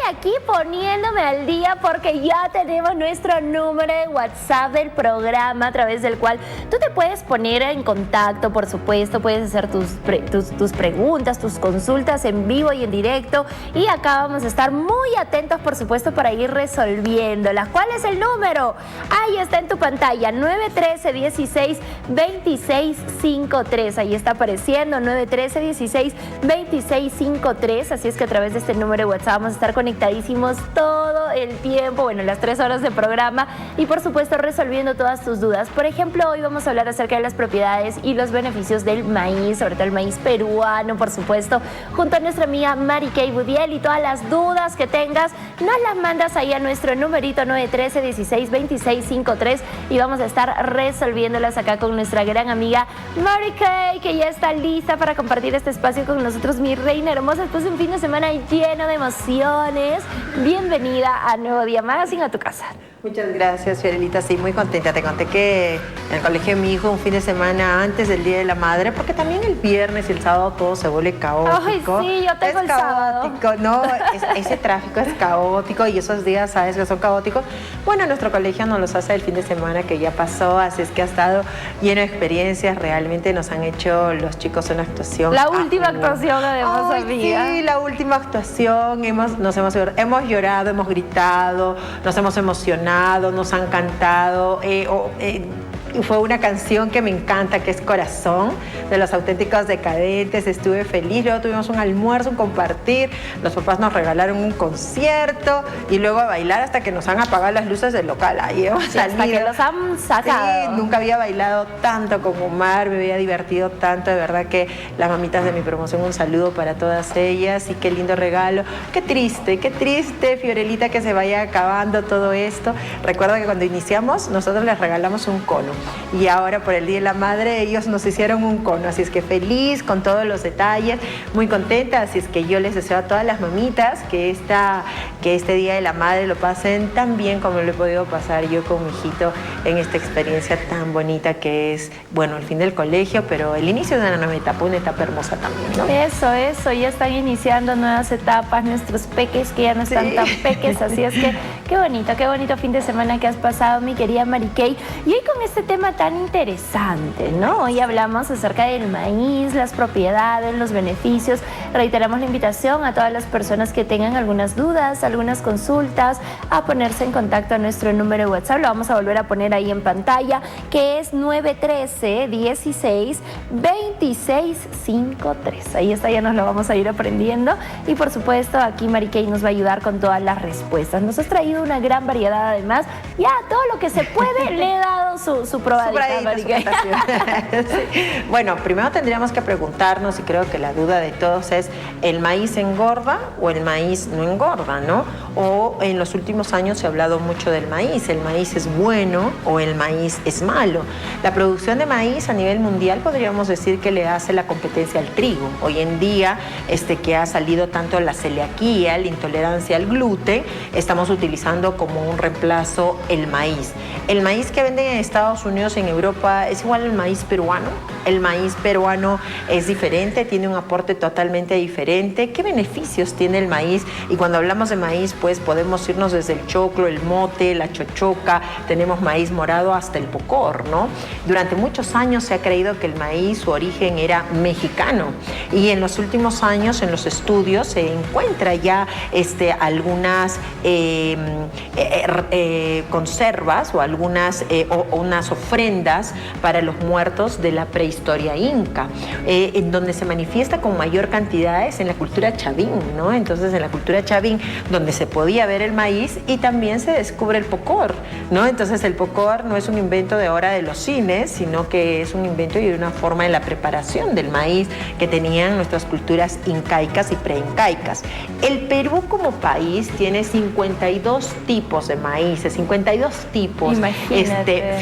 Aquí poniéndome al día porque ya tenemos nuestro número de WhatsApp del programa a través del cual tú te puedes poner en contacto, por supuesto, puedes hacer tus preguntas, tus consultas en vivo y en directo, y acá vamos a estar muy atentos, por supuesto, para ir resolviéndolas. ¿Cuál es el número? Ahí está en tu pantalla, 913-16-2653, ahí está apareciendo, 913-16-2653, así es que a través de este número de WhatsApp vamos a estar conectadísimos todo el tiempo, bueno, las 3 horas de programa, y por supuesto resolviendo todas tus dudas. Por ejemplo, hoy vamos a hablar acerca de las propiedades y los beneficios del maíz, sobre todo el maíz peruano, por supuesto, junto a nuestra amiga Mary Kay Budiel, y todas las dudas que tengas, nos las mandas ahí a nuestro numerito 913-16-2653 y vamos a estar resolviéndolas acá con nuestra gran amiga Mary Kay, que ya está lista para compartir este espacio con nosotros, mi reina hermosa, después de un fin de semana lleno de emociones. Bienvenida a Nuevo Día Magazine, a tu casa. Muchas gracias, Fiorelita. Sí, muy contenta. Te conté que en el colegio de mi hijo, un fin de semana antes del Día de la Madre, porque también el viernes y el sábado todo se vuelve caótico. Ay, sí, yo tengo el sábado. No, ese tráfico es caótico y esos días, sabes, que son caóticos. Bueno, nuestro colegio nos los hace el fin de semana que ya pasó, así es que ha estado lleno de experiencias. Realmente nos han hecho los chicos una actuación. La última actuación, además, amiga. Sí, la última actuación. Hemos llorado, hemos gritado, nos hemos emocionado, nos han cantado. Fue una canción que me encanta, que es Corazón, de Los Auténticos Decadentes. Estuve feliz, luego tuvimos un almuerzo, un compartir, los papás nos regalaron un concierto y luego a bailar hasta que nos han apagado las luces del local. Ahí hemos salido. Hasta que los han sacado. Sí, nunca había bailado tanto con Omar, me había divertido tanto, de verdad que las mamitas de mi promoción, un saludo para todas ellas, y qué lindo regalo. Qué triste, Fiorelita, que se vaya acabando todo esto. Recuerda que cuando iniciamos nosotros les regalamos un cono, y ahora por el Día de la Madre ellos nos hicieron un cono, así es que feliz con todos los detalles, muy contenta. Así es que yo les deseo a todas las mamitas que este Día de la Madre lo pasen tan bien como lo he podido pasar yo con mi hijito en esta experiencia tan bonita que es, bueno, el fin del colegio, pero el inicio de una etapa hermosa también, ¿no? Eso, ya están iniciando nuevas etapas nuestros peques, que ya no están tan peques, así es que qué bonito fin de semana que has pasado, mi querida Mary Kay. Y hoy con este tema tan interesante, ¿no? Hoy hablamos acerca del maíz, las propiedades, los beneficios. Reiteramos la invitación a todas las personas que tengan algunas dudas, algunas consultas, a ponerse en contacto a nuestro número de WhatsApp. Lo vamos a volver a poner ahí en pantalla, que es 913-16-2653. Ahí está, ya nos lo vamos a ir aprendiendo. Y por supuesto, aquí Mary Kay nos va a ayudar con todas las respuestas. Nos has traído una gran variedad, además. Ya todo lo que se puede le he dado su probadita, Mary Kay. Sí. Bueno, primero tendríamos que preguntarnos, y creo que la duda de todos es, ¿el maíz engorda o el maíz no engorda, no? O en los últimos años se ha hablado mucho del maíz. ¿El maíz es bueno o el maíz es malo? La producción de maíz a nivel mundial podríamos decir que le hace la competencia al trigo. Hoy en día, que ha salido tanto la celiaquía, la intolerancia al gluten, estamos utilizando como un reemplazo el maíz. El maíz que venden en Estados Unidos, en Europa, es igual al maíz peruano. El maíz peruano es diferente, tiene un aporte totalmente diferente. ¿Qué beneficios tiene el maíz? Y cuando hablamos de maíz, pues podemos irnos desde el choclo, el mote, la chochoca, tenemos maíz morado hasta el pocor, ¿no? Durante muchos años se ha creído que el maíz, su origen era mexicano, y en los últimos años, en los estudios, se encuentra ya algunas conservas o algunas unas ofrendas para los muertos de la prehistoria inca, en donde se manifiesta con mayor cantidades en la cultura chavín, ¿no? Entonces, en la cultura chavín, donde se podía ver el maíz, y también se descubre el pocor, ¿no? Entonces, el pocor no es un invento de ahora de los cines, sino que es un invento y una forma de la preparación del maíz que tenían nuestras culturas incaicas y preincaicas. El Perú como país tiene 52 tipos de maíces, 52 tipos,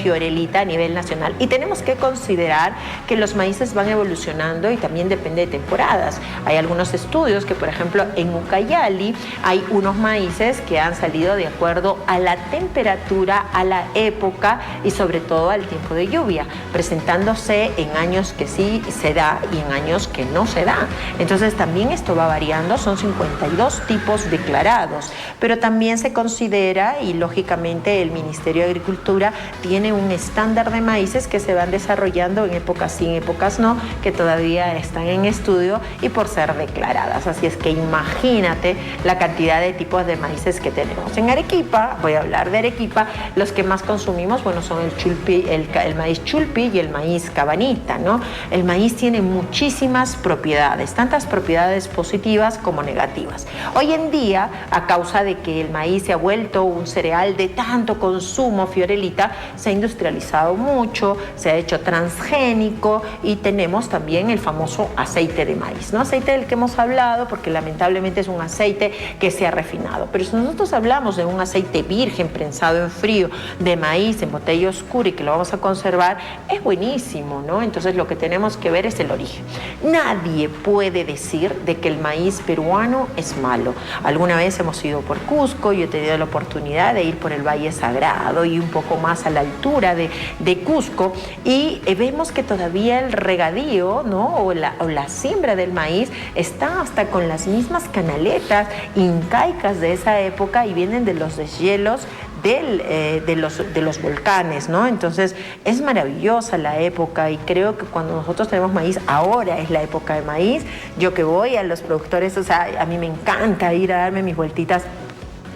Fiorelita, a nivel nacional, y tenemos que considerar que los maíces van evolucionando y también depende de temporadas. Hay algunos estudios que, por ejemplo, en Ucayali hay unos maíces que han salido de acuerdo a la temperatura, a la época y sobre todo al tiempo de lluvia, presentándose en años que sí se da y en años que no se da. Entonces también esto va variando, son 52 tipos declarados, pero también se considera, y lógicamente el Ministerio de Agricultura tiene un estándar de maíces que se van desarrollando en épocas sí, en épocas no, que todavía están en estudio y por ser declaradas. Así es que imagínate la cantidad de tipos de maíces que tenemos. En Arequipa, voy a hablar de Arequipa, los que más consumimos, bueno, son el chulpi, el maíz chulpi y el maíz cabanita, ¿no? El maíz tiene muchísimas propiedades, tantas propiedades positivas como negativas. Hoy en día, a causa de que el maíz se ha vuelto un cereal de tanto consumo, Fiorelita, se ha industrializado mucho, se ha hecho transgénico y tenemos también el famoso aceite de maíz, ¿no? Aceite del que hemos hablado porque lamentablemente es un aceite que se ha refinado. Pero si nosotros hablamos de un aceite virgen prensado en frío de maíz en botella oscura y que lo vamos a conservar, es buenísimo, ¿no? Entonces lo que tenemos que ver es el origen. Nadie puede decir de que el maíz peruano es malo. Alguna vez hemos ido por Cusco, yo he tenido la oportunidad de ir por el Valle Sagrado y un poco más a la altura de Cusco y vemos que todavía el regadío, ¿no? o la siembra del maíz está hasta con las mismas canaletas incaicas de esa época y vienen de los deshielos de los volcanes, ¿no? Entonces es maravillosa la época y creo que cuando nosotros tenemos maíz, ahora es la época de maíz. Yo que voy a los productores, o sea, a mí me encanta ir a darme mis vueltitas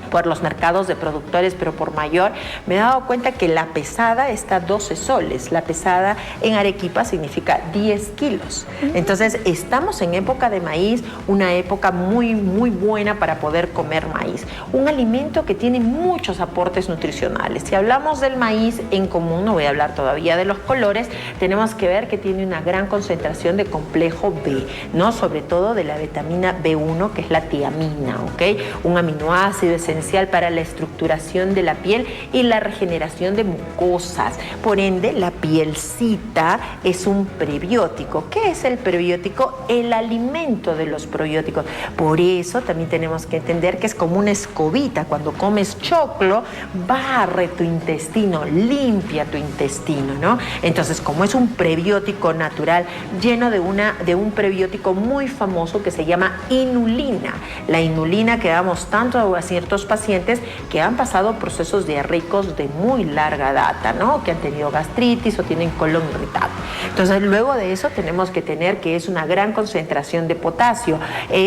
por los mercados de productores, pero por mayor, me he dado cuenta que la pesada está 12 soles. La pesada en Arequipa significa 10 kilos. Entonces, estamos en época de maíz, una época muy, muy buena para poder comer maíz. Un alimento que tiene muchos aportes nutricionales. Si hablamos del maíz en común, no voy a hablar todavía de los colores, tenemos que ver que tiene una gran concentración de complejo B, ¿no? Sobre todo de la vitamina B1, que es la tiamina, ¿ok? Un aminoácido esencial para la estructuración de la piel y la regeneración de mucosas. Por ende, la pielcita es un prebiótico. ¿Qué es el prebiótico? El alimento de los probióticos. Por eso también tenemos que entender que es como una escobita. Cuando comes choclo, barre tu intestino, limpia tu intestino, ¿no? Entonces, como es un prebiótico natural, lleno de un prebiótico muy famoso que se llama inulina. La inulina que damos tanto a ciertos pacientes que han pasado procesos diarreicos de muy larga data, ¿no? Que han tenido gastritis o tienen colon irritable. Entonces, luego de eso tenemos que tener que es una gran concentración de potasio.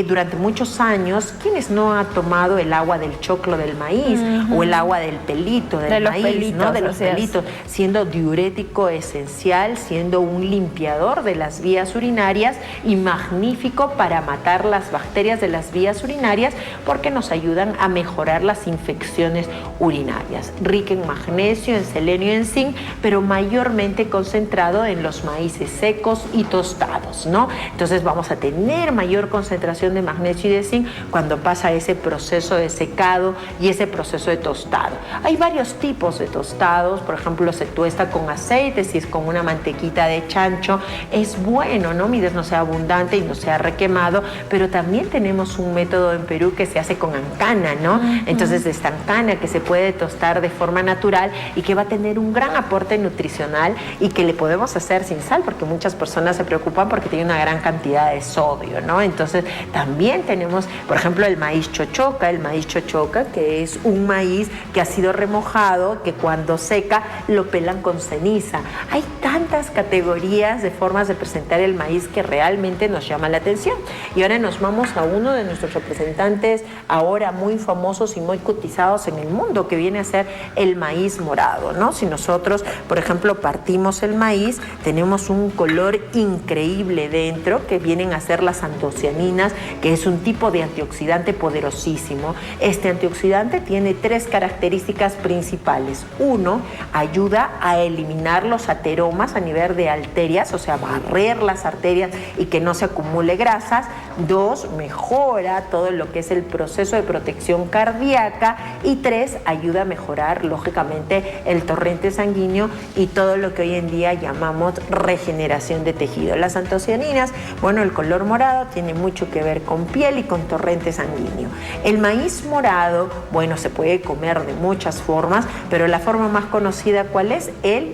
Durante muchos años, ¿quiénes no han tomado el agua del choclo del maíz o el agua del pelito del maíz, pelitos, ¿no? De los pelitos, siendo diurético esencial, siendo un limpiador de las vías urinarias y magnífico para matar las bacterias de las vías urinarias porque nos ayudan a mejorar las infecciones urinarias. Rica en magnesio, en selenio y en zinc, pero mayormente concentrado en los maíces secos y tostados, ¿no? Entonces vamos a tener mayor concentración de magnesio y de zinc cuando pasa ese proceso de secado y ese proceso de tostado. Hay varios tipos de tostados, por ejemplo, se tuesta con aceite, si es con una mantequita de chancho, es bueno, ¿no? Mientras no sea abundante y no sea requemado, pero también tenemos un método en Perú que se hace con ancana, ¿no? Entonces, esta ancana que se puede tostar de forma natural y que va a tener un gran aporte nutricional y que le podemos hacer sin sal, porque muchas personas se preocupan porque tiene una gran cantidad de sodio, ¿no? Entonces, también tenemos, por ejemplo, el maíz chochoca, que es un maíz que ha sido remojado, que cuando seca lo pelan con ceniza. Hay tantas categorías de formas de presentar el maíz que realmente nos llama la atención. Y ahora nos vamos a uno de nuestros representantes ahora muy famosos y muy cotizados en el mundo, que viene a ser el maíz morado, ¿no? Si nosotros, por ejemplo, partimos el maíz, tenemos un color increíble dentro, que vienen a ser las antocianinas, que es un tipo de antioxidante poderosísimo. Este antioxidante tiene 3 características principales. 1, ayuda a eliminar los ateromas a nivel de arterias, o sea, barrer las arterias y que no se acumule grasas. 2, mejora todo lo que es el proceso de protección cardíaca cardíaca, y 3, ayuda a mejorar lógicamente el torrente sanguíneo y todo lo que hoy en día llamamos regeneración de tejido. Las antocianinas, bueno, el color morado tiene mucho que ver con piel y con torrente sanguíneo. El maíz morado, bueno, se puede comer de muchas formas, pero la forma más conocida, ¿cuál es?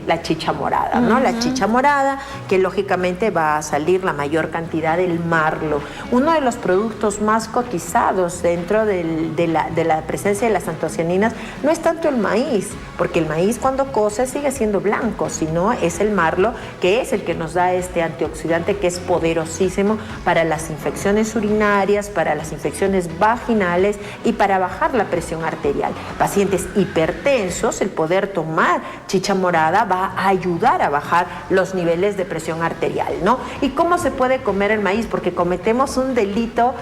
La chicha morada, ¿no? La chicha morada, que lógicamente va a salir la mayor cantidad del marlo. Uno de los productos más cotizados dentro de la presencia de las antocianinas no es tanto el maíz, porque el maíz cuando cose sigue siendo blanco, sino es el marlo, que es el que nos da este antioxidante que es poderosísimo para las infecciones urinarias, para las infecciones vaginales y para bajar la presión arterial. Pacientes hipertensos, el poder tomar chicha morada va a ayudar a bajar los niveles de presión arterial, ¿no? ¿Y cómo se puede comer el maíz? Porque cometemos un delito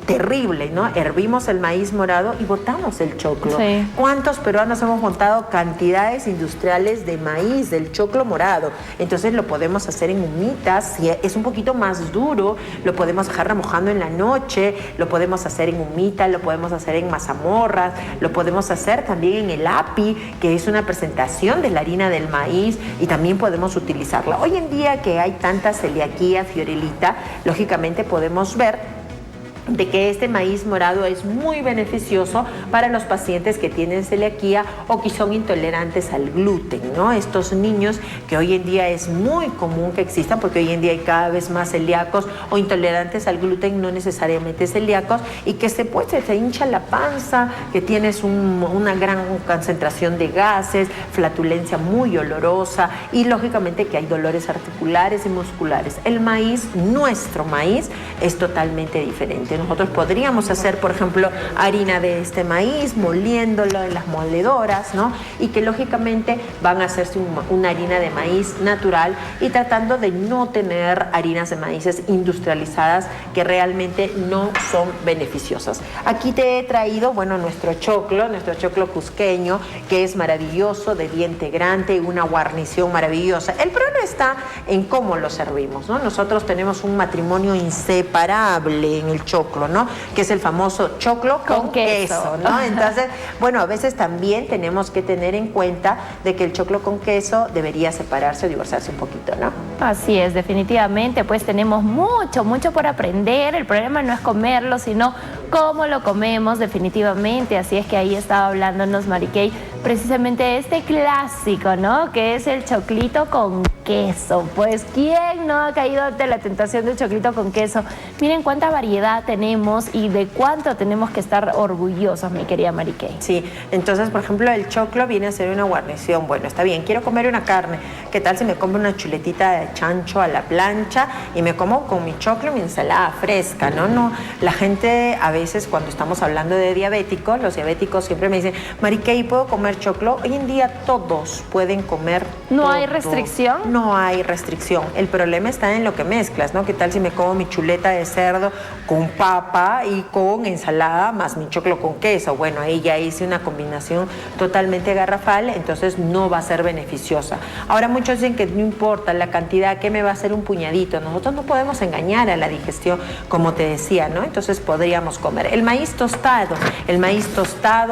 terrible, ¿no? Hervimos el maíz morado y botamos el choclo. Sí. ¿Cuántos peruanos hemos montado cantidades industriales de maíz, del choclo morado? Entonces lo podemos hacer en humitas, si es un poquito más duro, lo podemos dejar remojando en la noche, lo podemos hacer en humita, lo podemos hacer en mazamorras, lo podemos hacer también en el api, que es una presentación de la harina del maíz, y también podemos utilizarla. Hoy en día que hay tanta celiaquía, Fiorelita, lógicamente podemos ver de que este maíz morado es muy beneficioso para los pacientes que tienen celiaquía o que son intolerantes al gluten, ¿no? Estos niños que hoy en día es muy común que existan, porque hoy en día hay cada vez más celíacos o intolerantes al gluten, no necesariamente celíacos, y que se hincha la panza, que tienes una gran concentración de gases, flatulencia muy olorosa, y lógicamente que hay dolores articulares y musculares. El maíz, nuestro maíz, es totalmente diferente. Nosotros podríamos hacer, por ejemplo, harina de este maíz, moliéndolo en las moledoras, ¿no? Y que lógicamente van a hacerse una harina de maíz natural, y tratando de no tener harinas de maíces industrializadas que realmente no son beneficiosas. Aquí te he traído, bueno, nuestro choclo cusqueño, que es maravilloso, de diente grande, una guarnición maravillosa. El problema está en cómo lo servimos, ¿no? Nosotros tenemos un matrimonio inseparable en el choclo, ¿no? Que es el famoso choclo con queso, ¿no? Entonces, bueno, a veces también tenemos que tener en cuenta de que el choclo con queso debería separarse o divorciarse un poquito, ¿no? Así es, definitivamente, pues tenemos mucho por aprender. El problema no es comerlo, sino cómo lo comemos, definitivamente. Así es que ahí estaba hablándonos Marikey precisamente de este clásico, ¿no? Que es el choclito con queso. Pues, ¿quién no ha caído ante la tentación del choclito con queso? Miren cuánta variedad tenemos y de cuánto tenemos que estar orgullosos, mi querida Marikey. Sí, entonces, por ejemplo, el choclo viene a ser una guarnición. Bueno, está bien, quiero comer una carne. ¿Qué tal si me como una chuletita de chancho a la plancha y me como con mi choclo y mi ensalada fresca, ¿no? No, la gente a veces cuando estamos hablando de diabéticos, los diabéticos siempre me dicen, Marikey, ¿puedo comer choclo? Hoy en día todos pueden comer ¿No todo. hay restricción? No hay restricción. El problema está en lo que mezclas, ¿no? ¿Qué tal si me como mi chuleta de cerdo con papa y con ensalada más mi choclo con queso? Bueno, ahí ya hice una combinación totalmente garrafal, entonces no va a ser beneficiosa. Ahora muchos dicen que no importa la cantidad, que me va a hacer un puñadito. Nosotros no podemos engañar a la digestión, como te decía, ¿no? Entonces podríamos comer el maíz tostado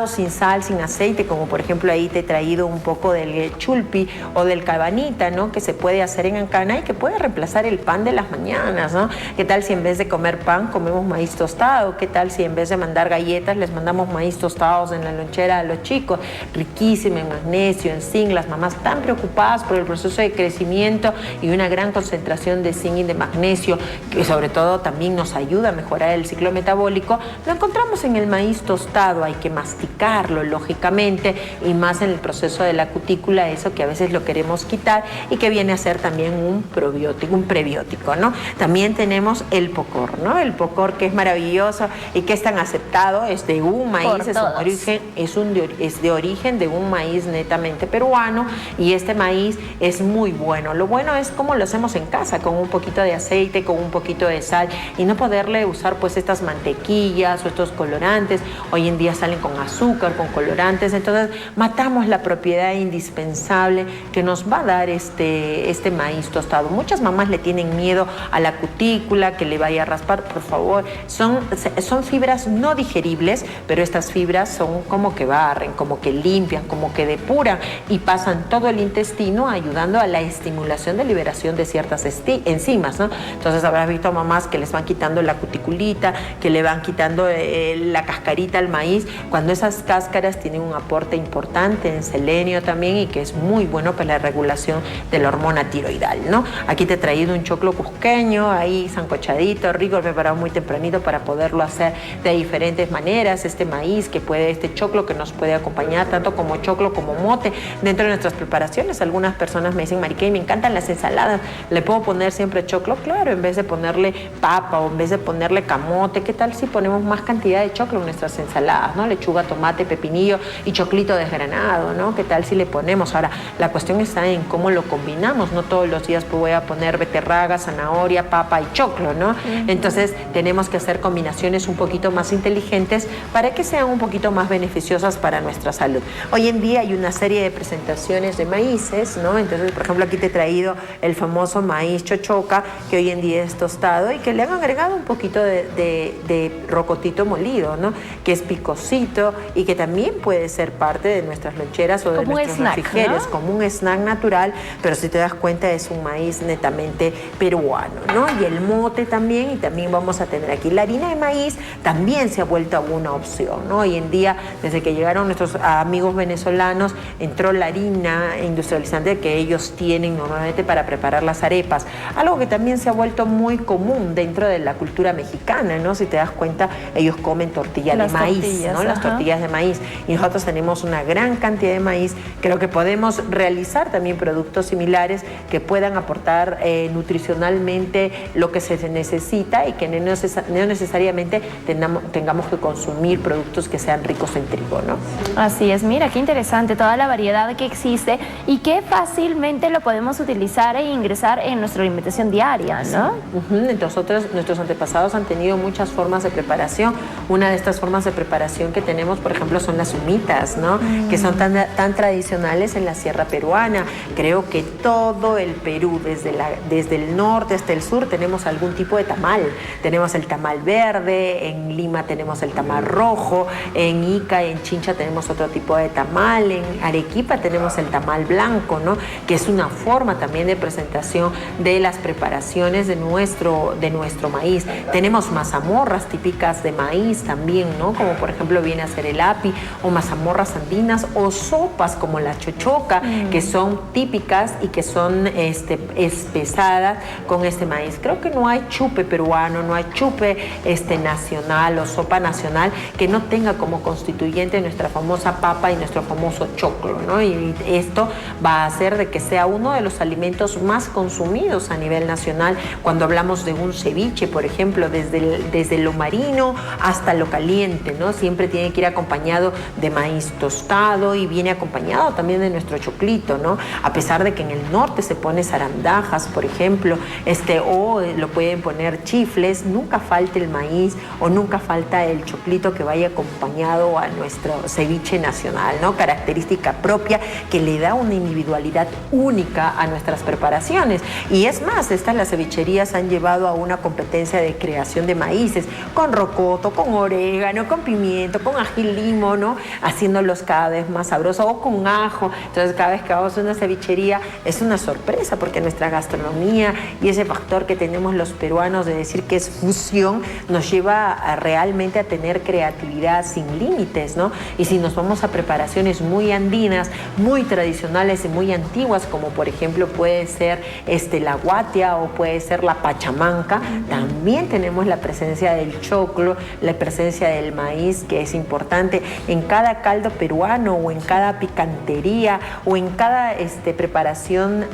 sin sal, sin aceite, como por ejemplo ahí te he traído un poco del chulpi o del cabanita, ¿no? Que se puede hacer en Ancana y que puede reemplazar el pan de las mañanas, ¿no? ¿Qué tal si en vez de comer pan comemos maíz tostado? ¿Qué tal si en vez de mandar galletas les mandamos maíz tostados en la lonchera a los chicos? Riquísimo en magnesio, en zinc. Las mamás tan preocupadas por el proceso de crecimiento y una gran concentración de zinc y de magnesio, que sobre todo también nos ayuda a mejorar el ciclo metabólico, lo encontramos en el maíz tostado. Hay que masticarlo, lógicamente, y más en el proceso de la cutícula, eso que a veces lo queremos quitar y que viene a ser también un prebiótico, ¿no? También tenemos el pocor, ¿no? El pocor, que es maravilloso y que es tan aceptado, es de un maíz, es de origen de un maíz netamente peruano, y este maíz es muy bueno. Lo bueno es cómo lo hacemos en casa, con un poquito de aceite, con un poquito de sal, y no poderle usar pues estas mantequillas o estos colorantes. Hoy en día salen con azúcar, con colorantes, entonces matamos la propiedad indispensable que nos va a dar este maíz tostado. Muchas mamás le tienen miedo a la cutícula, que le vaya a raspar. Por favor, son fibras no digeribles, pero estas fibras son como que barren, como que limpian, como que depuran y pasan todo el intestino, ayudando a la estimulación de liberación de ciertas enzimas, ¿no? Entonces habrás visto a mamás que les van quitando la cuticulita, que le van quitando la cascarita al maíz, cuando esas cáscaras tienen un aporte importante en selenio también y que es muy bueno para la regulación de la hormona tiroidal, ¿no? Aquí te he traído un choclo cusqueño, ahí sancochadito, rico, preparado muy tempranito para poderlo hacer de diferentes maneras. Este maíz este choclo que nos puede acompañar tanto como choclo como mote dentro de nuestras preparaciones. Algunas personas me dicen, Mariquey, me encantan las ensaladas, ¿le puedo poner siempre choclo? Claro, en vez de ponerle papa o en vez de ponerle camote, ¿qué tal si ponemos más cantidad de choclo en nuestras ensaladas, ¿no? Lechuga, tomate, pepinillo y choclito desgranado, ¿no? ¿Qué tal si le ponemos? Ahora, la cuestión está en cómo lo combinamos. No todos los días pues voy a poner beterraga, zanahoria, papa y choclo, ¿no? Entonces tenemos que hacer combinaciones un poquito más inteligentes para que sean un poquito más beneficiosas para nuestra salud. Hoy en día hay una serie de presentaciones de maíces, ¿no? Entonces, por ejemplo, aquí te he traído el famoso maíz chochoca, que hoy en día es tostado y que le han agregado un poquito de rocotito molido, ¿no? Que es picosito y que también puede ser parte de nuestras loncheras o de nuestros refrigerios, ¿no? Como un snack natural, pero si te das cuenta es un maíz netamente peruano, ¿no? Y el mote también, y también vamos a tener aquí la harina de maíz, también se ha vuelto una opción, ¿no? Hoy en día, desde que llegaron nuestros amigos venezolanos, entró la harina industrializante que ellos tienen normalmente para preparar las arepas, algo que también se ha vuelto muy común dentro de la cultura mexicana, ¿no? Si te das cuenta, ellos comen tortilla de maíz, ¿no? Las tortillas de maíz, y nosotros tenemos una gran cantidad de maíz. Creo que podemos realizar también productos similares que puedan aportar nutricionalmente lo que se necesita y que no necesariamente tengamos que consumir productos que sean ricos en trigo, ¿no? Así es, mira, qué interesante toda la variedad que existe y que fácilmente lo podemos utilizar e ingresar en nuestra alimentación diaria, ¿no? Entonces, nuestros antepasados han tenido muchas formas de preparación. Una de estas formas de preparación que tenemos, por ejemplo, son las humitas, ¿no? Que son tan tradicionales en la sierra peruana. Creo que todo el Perú, desde el norte hasta el sur, tenemos algún tipo de tamal. Tenemos el tamal verde, en Lima tenemos el tamal rojo, en Ica, en Chincha tenemos otro tipo de tamal, en Arequipa tenemos el tamal blanco, ¿no? Que es una forma también de presentación de las preparaciones de nuestro maíz. Tenemos mazamorras típicas de maíz también, ¿no? Como por ejemplo viene a ser el api, o mazamorras andinas, o sopas como la chochoca, que son típicas y que son espesadas con este maíz. Creo que no hay chupe peruano, no hay chupe nacional o sopa nacional que no tenga como constituyente nuestra famosa papa y nuestro famoso choclo, ¿no? Y esto va a hacer de que sea uno de los alimentos más consumidos a nivel nacional cuando hablamos de un ceviche, por ejemplo, desde lo marino hasta lo caliente, ¿no? Siempre tiene que ir acompañado de maíz tostado y viene acompañado también de nuestro choclito, ¿no? A pesar de que en el norte se pone zarandajas, por ejemplo, o lo pueden poner chifles, nunca falta el maíz o nunca falta el choclito que vaya acompañado a nuestro ceviche nacional, ¿no? Característica propia que le da una individualidad única a nuestras preparaciones. Y es más, las cevicherías han llevado a una competencia de creación de maíces con rocoto, con orégano, con pimiento, con ají limo, ¿no? Haciéndolos cada vez más sabrosos, o con ajo. Entonces, cada vez que vamos a una cevichería es una sorpresa, porque nuestra gastronomía y ese factor que tenemos los peruanos de decir que es fusión nos lleva realmente a tener creatividad sin límites, ¿no? Y si nos vamos a preparaciones muy andinas, muy tradicionales y muy antiguas, como por ejemplo puede ser la guatia o puede ser la pachamanca, también tenemos la presencia del choclo, la presencia del maíz, que es importante en cada caldo peruano o en cada picantería o en cada preparación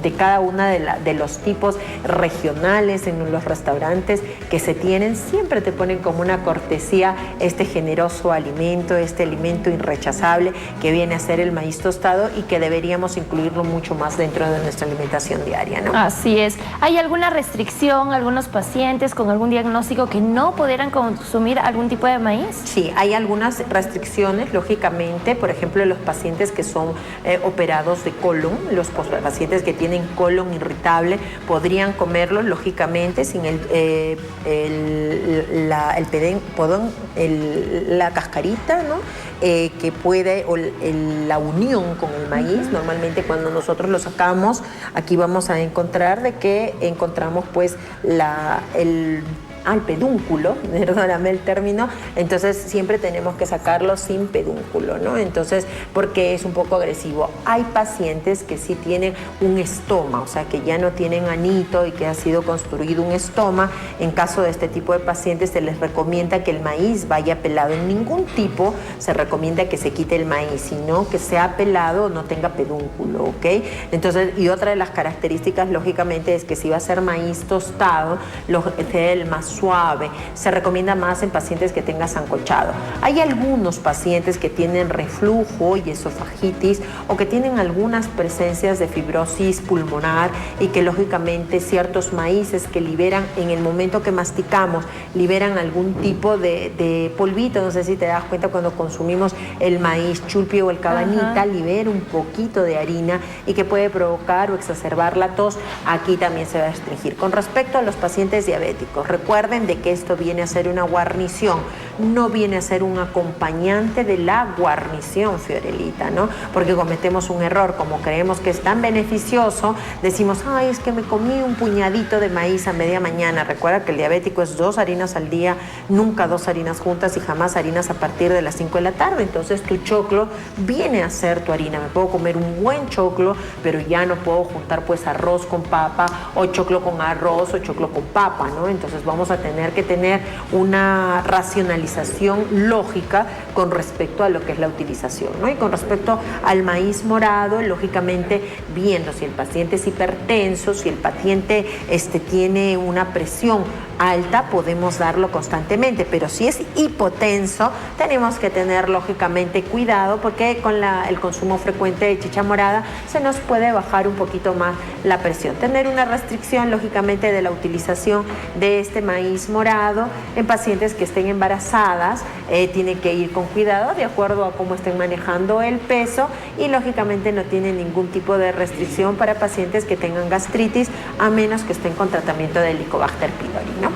de cada una de los tipos regionales en los restaurantes que se tienen. Siempre te ponen como una cortesía este generoso alimento, este alimento irrechazable que viene a ser el maíz tostado y que deberíamos incluirlo mucho más dentro de nuestra alimentación diaria, ¿no? Así es. ¿Hay alguna restricción, algunos pacientes con algún diagnóstico que no pudieran consumir algún tipo de maíz? Sí, hay algunas restricciones, lógicamente, por ejemplo, los pacientes que son operados de colon, los pacientes que tienen colon irritable podrían comerlo, lógicamente, sin la cascarita, ¿no? Que puede, o la unión con el maíz. Normalmente cuando nosotros lo sacamos, aquí vamos a encontrar de que encontramos pues el pedúnculo, perdóname el término, entonces siempre tenemos que sacarlo sin pedúnculo, ¿no? Entonces, porque es un poco agresivo. Hay pacientes que sí tienen un estoma, o sea, que ya no tienen anito y que ha sido construido un estoma. En caso de este tipo de pacientes se les recomienda que el maíz vaya pelado. En ningún tipo se recomienda que se quite el maíz, sino que sea pelado, no tenga pedúnculo, ¿ok? Entonces, y otra de las características, lógicamente, es que si va a ser maíz tostado, sea el más suave. Se recomienda más en pacientes que tengan sancochado. Hay algunos pacientes que tienen reflujo y esofagitis o que tienen algunas presencias de fibrosis pulmonar y que lógicamente ciertos maíces que liberan en el momento que masticamos, liberan algún tipo de polvito. No sé si te das cuenta cuando consumimos el maíz chulpi o el cabanita, libera un poquito de harina y que puede provocar o exacerbar la tos. Aquí también se va a restringir. Con respecto a los pacientes diabéticos, recuerden de que esto viene a ser una guarnición, no viene a ser un acompañante de la guarnición, Fiorelita, ¿no? Porque cometemos un error, como creemos que es tan beneficioso, decimos, ay, es que me comí un puñadito de maíz a media mañana. Recuerda que el diabético es 2 harinas al día, nunca 2 harinas juntas y jamás harinas a partir de las 5 de la tarde. Entonces tu choclo viene a ser tu harina. Me puedo comer un buen choclo, pero ya no puedo juntar pues arroz con papa o choclo con arroz o choclo con papa, ¿no? Entonces vamos a tener que tener una racionalización lógica con respecto a lo que es la utilización, ¿no? Y con respecto al maíz morado, lógicamente viendo si el paciente es hipertenso, si el paciente tiene una presión alta, podemos darlo constantemente, pero si es hipotenso, tenemos que tener lógicamente cuidado porque con el consumo frecuente de chicha morada se nos puede bajar un poquito más la presión. Tener una restricción lógicamente de la utilización de este maíz morado en pacientes que estén embarazadas, tiene que ir con cuidado de acuerdo a cómo estén manejando el peso y lógicamente no tiene ningún tipo de restricción para pacientes que tengan gastritis, a menos que estén con tratamiento de Helicobacter pylori, ¿no?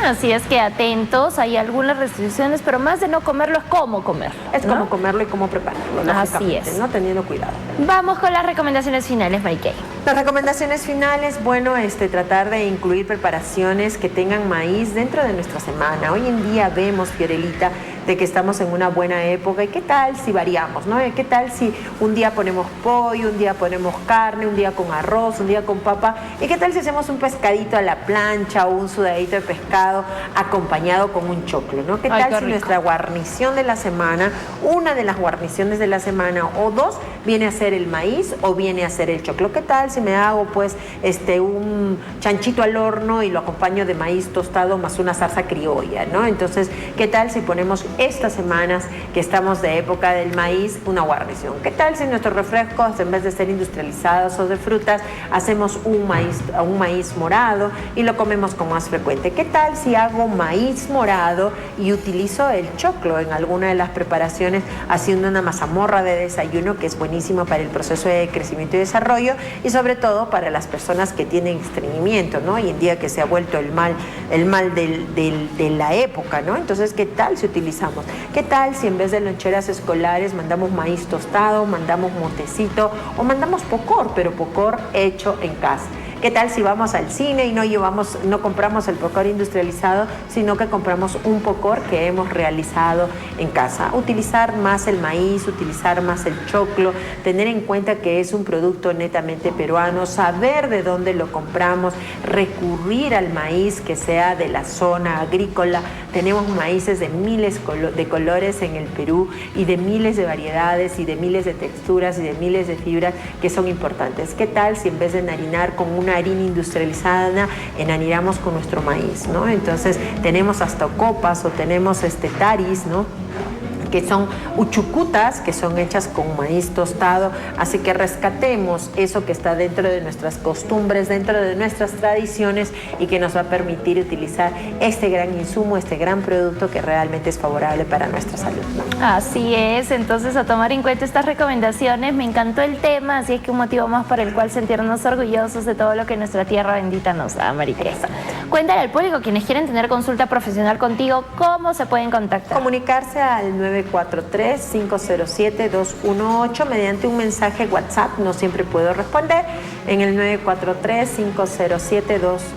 Así es que atentos, hay algunas restricciones, pero más de no comerlo es cómo comerlo, ¿no? Es cómo comerlo y cómo prepararlo, así es, ¿no? Teniendo cuidado. Vamos con las recomendaciones finales, Mary Kay. Las recomendaciones finales, bueno, tratar de incluir preparaciones que tengan maíz dentro de nuestra semana. Hoy en día vemos, Fiorelita, de que estamos en una buena época. ¿Y qué tal si variamos, no? ¿Qué tal si un día ponemos pollo, un día ponemos carne, un día con arroz, un día con papa? ¿Y qué tal si hacemos un pescadito a la plancha o un sudadito de pescado acompañado con un choclo, ¿no? ¿Qué tal si nuestra guarnición de la semana, una de las guarniciones de la semana o dos, viene a ser el maíz o viene a ser el choclo? ¿Qué tal si me hago pues un chanchito al horno y lo acompaño de maíz tostado más una salsa criolla, ¿no? Entonces, ¿qué tal si ponemos estas semanas que estamos de época del maíz, una guarnición? ¿Qué tal si nuestros refrescos, en vez de ser industrializados o de frutas, hacemos un maíz morado y lo comemos con más frecuente? ¿Qué tal si hago maíz morado y utilizo el choclo en alguna de las preparaciones, haciendo una mazamorra de desayuno que es buenísimo para el proceso de crecimiento y desarrollo y sobre todo para las personas que tienen estreñimiento, ¿no? Hoy en día que se ha vuelto el mal de la época, ¿no? Entonces, ¿qué tal si utilizamos? ¿Qué tal si en vez de loncheras escolares mandamos maíz tostado, mandamos motecito o mandamos pocor, pero pocor hecho en casa? ¿Qué tal si vamos al cine y no compramos el pocor industrializado, sino que compramos un pocor que hemos realizado en casa? Utilizar más el maíz, utilizar más el choclo, tener en cuenta que es un producto netamente peruano, saber de dónde lo compramos, recurrir al maíz que sea de la zona agrícola. Tenemos maíces de miles de colores en el Perú y de miles de variedades y de miles de texturas y de miles de fibras que son importantes. ¿Qué tal si en vez de enharinar con una harina industrializada, enharinamos con nuestro maíz, ¿no? Entonces tenemos hasta copas o tenemos taris, ¿no? que son uchucutas, que son hechas con maíz tostado, así que rescatemos eso que está dentro de nuestras costumbres, dentro de nuestras tradiciones y que nos va a permitir utilizar este gran insumo, este gran producto que realmente es favorable para nuestra salud, ¿no? Así es, entonces a tomar en cuenta estas recomendaciones. Me encantó el tema, así es que un motivo más para el cual sentirnos orgullosos de todo lo que nuestra tierra bendita nos da, Mariquey. Cuéntale al público, quienes quieren tener consulta profesional contigo, ¿cómo se pueden contactar? Comunicarse al 943-507-218 mediante un mensaje WhatsApp, no siempre puedo responder, en el 943-507-218,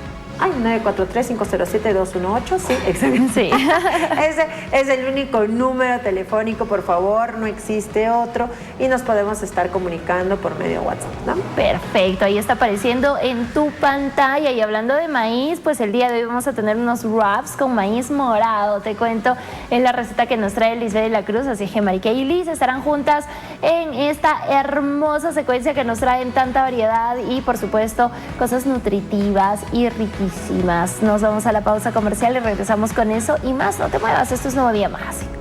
sí, exacto. Sí. Ese es el único número telefónico, por favor, no existe otro y nos podemos estar comunicando por medio WhatsApp, ¿no? Perfecto, ahí está apareciendo en tu pantalla. Y hablando de maíz, pues el día de hoy vamos a tener unos wraps con maíz morado, te cuento, es la receta que nos trae Lisbeth de la Cruz, así que Mariquey y Liz estarán juntas en esta hermosa secuencia que nos traen tanta variedad y por supuesto cosas nutritivas y riquísimas. Nos vamos a la pausa comercial y regresamos con eso y más. No te muevas, esto es Nuevo Día Magazine.